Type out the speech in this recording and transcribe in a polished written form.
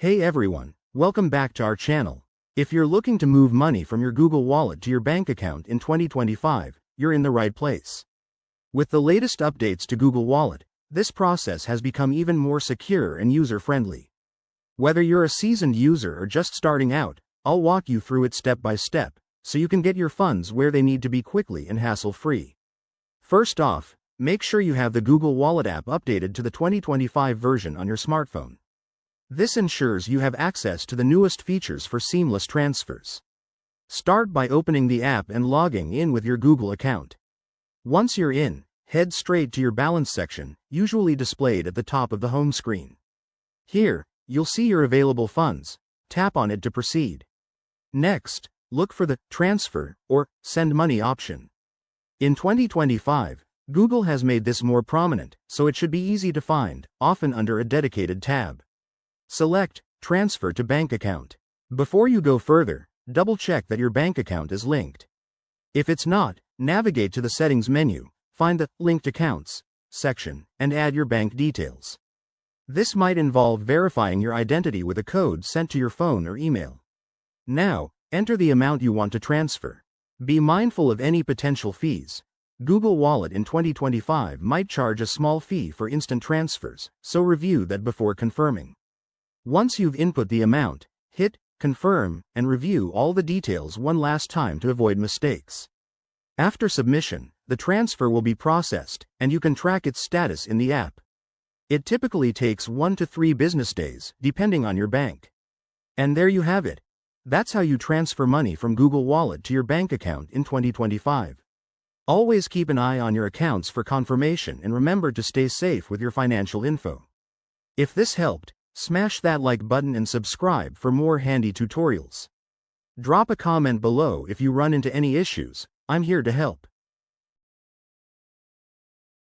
Hey everyone, welcome back to our channel. If you're looking to move money from your Google Wallet to your bank account in 2025, you're in the right place. With the latest updates to Google Wallet, this process has become even more secure and user-friendly. Whether you're a seasoned user or just starting out, I'll walk you through it step by step, so you can get your funds where they need to be quickly and hassle-free. First off, make sure you have the Google Wallet app updated to the 2025 version on your smartphone. This ensures you have access to the newest features for seamless transfers. Start by opening the app and logging in with your Google account. Once you're in, head straight to your balance section, usually displayed at the top of the home screen. Here, you'll see your available funds. Tap on it to proceed. Next, look for the Transfer or Send Money option. In 2025, Google has made this more prominent, so it should be easy to find, often under a dedicated tab. Select Transfer to Bank Account. Before you go further, double-check that your bank account is linked. If it's not, navigate to the Settings menu, find the Linked Accounts section, and add your bank details. This might involve verifying your identity with a code sent to your phone or email. Now, enter the amount you want to transfer. Be mindful of any potential fees. Google Wallet in 2025 might charge a small fee for instant transfers, so review that before confirming. Once you've input the amount, hit Confirm and review all the details one last time to avoid mistakes. After submission, the transfer will be processed, and you can track its status in the app. It typically takes 1 to 3 business days, depending on your bank. And there you have it. That's how you transfer money from Google Wallet to your bank account in 2025. Always keep an eye on your accounts for confirmation and remember to stay safe with your financial info. If this helped, smash that like button and subscribe for more handy tutorials. Drop a comment below if you run into any issues. I'm here to help.